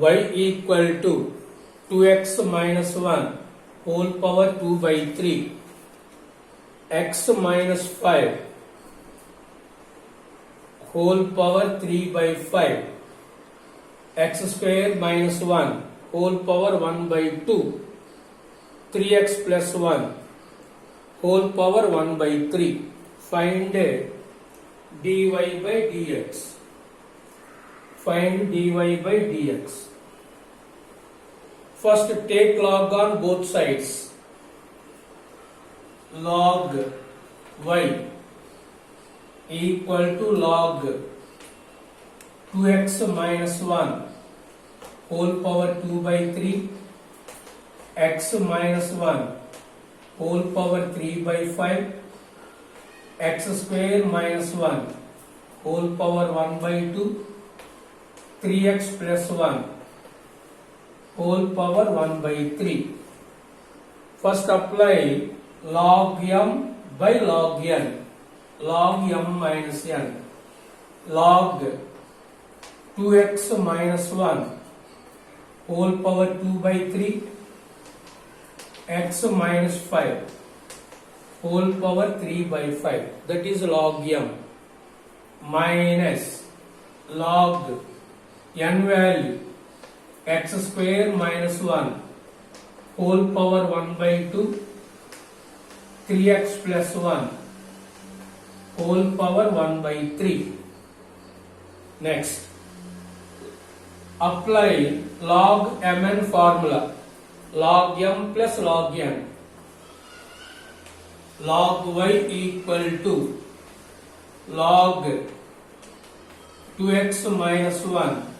y equal to 2x minus 1 whole power 2 by 3 x minus 5 whole power 3 by 5 x square minus 1 whole power 1 by 2 3x plus 1 whole power 1 by 3. Find dy by dx. Find dy by dx. First take log on both sides. Log y equal to log 2x minus 1 whole power 2 by 3 x minus 1 whole power 3 by 5 x square minus 1 whole power 1 by 2 3x plus 1 whole power 1 by 3. First apply log m by log n. Log m minus n. Log 2x minus 1 whole power 2 by 3 x minus 5 whole power 3 by 5, that is log m, minus log n value x square minus 1 whole power 1 by 2 3x plus 1 whole power 1 by 3. Next, apply log mn formula. Log m plus log n. Log y equal to log 2x minus 1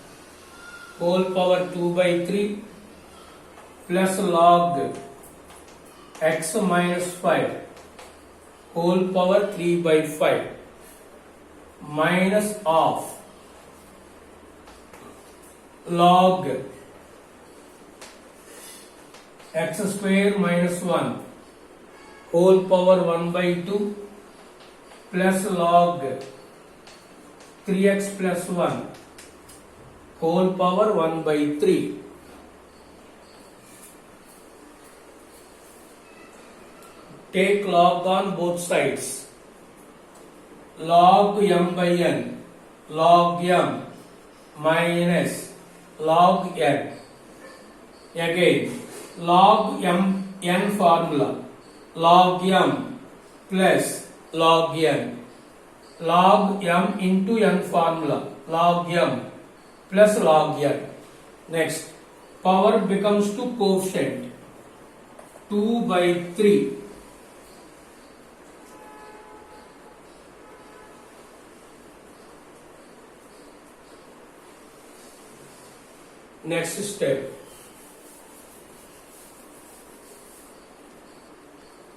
whole power 2 by 3 plus log x minus 5 whole power 3 by 5 minus of log x square minus 1 whole power 1 by 2 plus log 3x plus 1 whole power 1 by 3. Take log on both sides. Log m by n. Log m minus log n. Again, log m n formula. Log m plus log n. Log m into n formula. Log m plus log n. Next, power becomes to coefficient 2 by 3. Next step,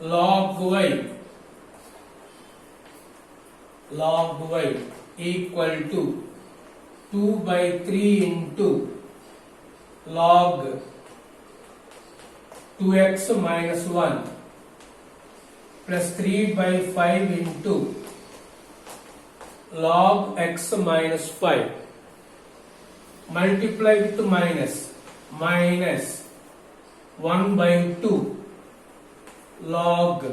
log y equal to 2 by 3 into log 2x minus 1 plus 3 by 5 into log x minus 5. Multiply with minus 1 by 2 log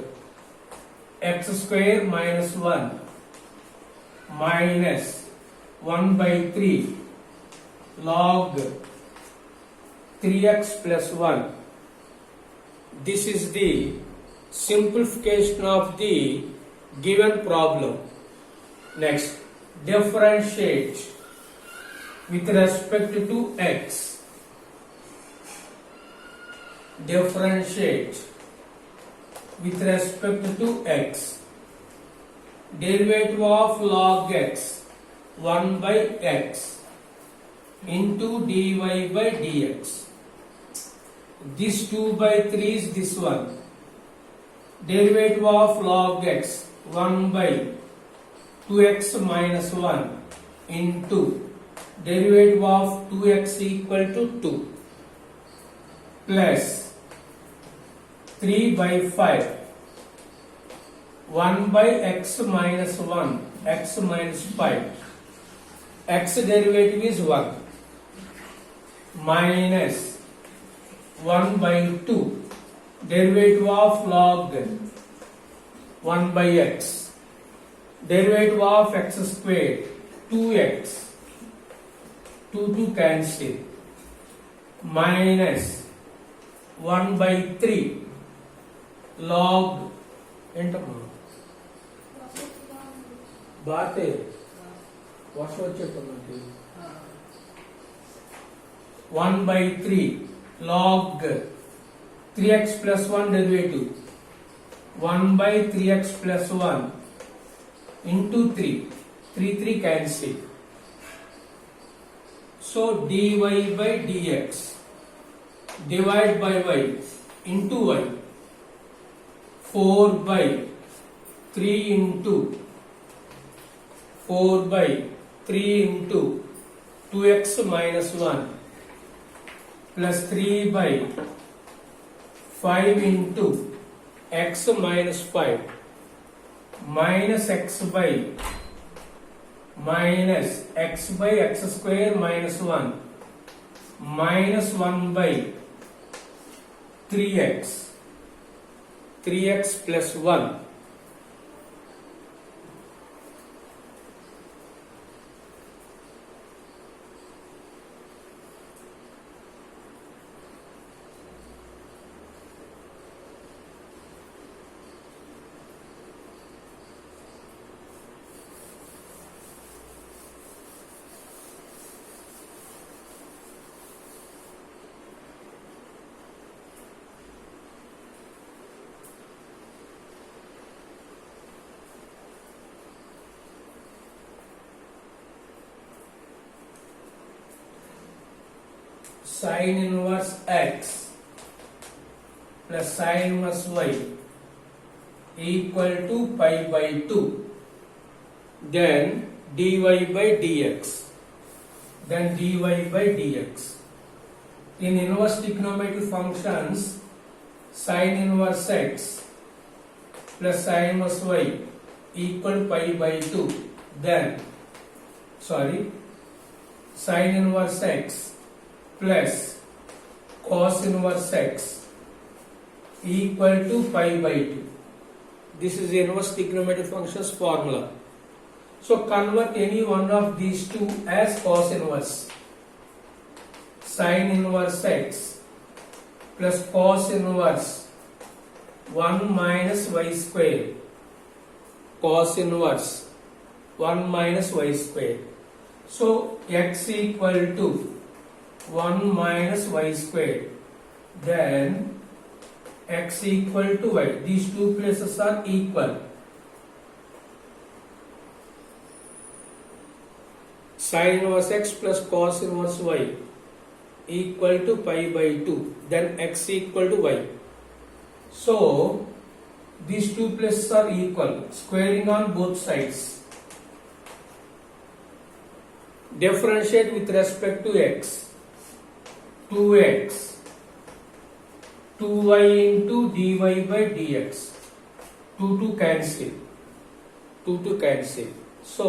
x square minus 1 minus 1 by 3 log 3x plus 1. This is the simplification of the given problem. Next, differentiate with respect to x. Differentiate with respect to x. Derivative of log x 1 by x into dy by dx. This 2 by 3 is this one. Derivative of log x 1 by 2x minus 1 into derivative of 2x equal to 2 plus 3 by 5 1 by x minus 1 x minus 5 x derivative is 1 minus 1 by 2 derivative of log 1 by x, derivative of x squared 2x, 2 cancel, minus 1 by 3 log ఏంటమ్మా బాతే వర్షం వచ్చేటప్పుడు 1 by 3 log 3x plus 1 derivative 1 by 3x plus 1 into 3 cancel. So dy by dx divide by y into y 4 by 3 into 4 by 3 into 2x minus 1 plus 3 by 5 into x minus 5 minus x by x square minus 1 minus 1 by 3x plus 1 sin inverse x plus sin inverse y equal to pi by 2, then dy by dx, then dy by dx. In inverse trigonometric functions, sin inverse x plus sin inverse y equal pi by 2, then sin inverse x plus cos inverse x equal to pi by 2. This is the inverse trigonometric functions formula. So convert any one of these two as cos inverse. Sin inverse x plus cos inverse 1 minus y square. Cos inverse 1 minus y square. So x equal to 1 minus y square, then x equal to y. These two places are equal. Sin inverse x plus cos inverse y equal to pi by 2, then x equal to y. So these two places are equal, squaring on both sides. Differentiate with respect to x. 2x 2y into dy by dx, 2 cancel. So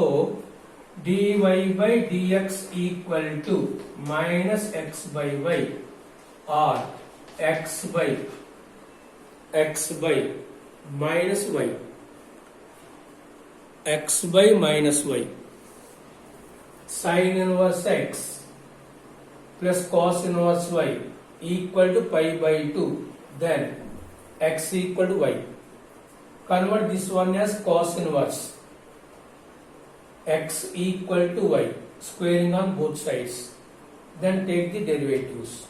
dy by dx equal to minus x by y or x by minus y, x by minus y. Sin inverse x plus cos inverse y equal to pi by 2, then x equal to y. Convert this one as cos inverse x equal to y, squaring on both sides. Then take the derivatives.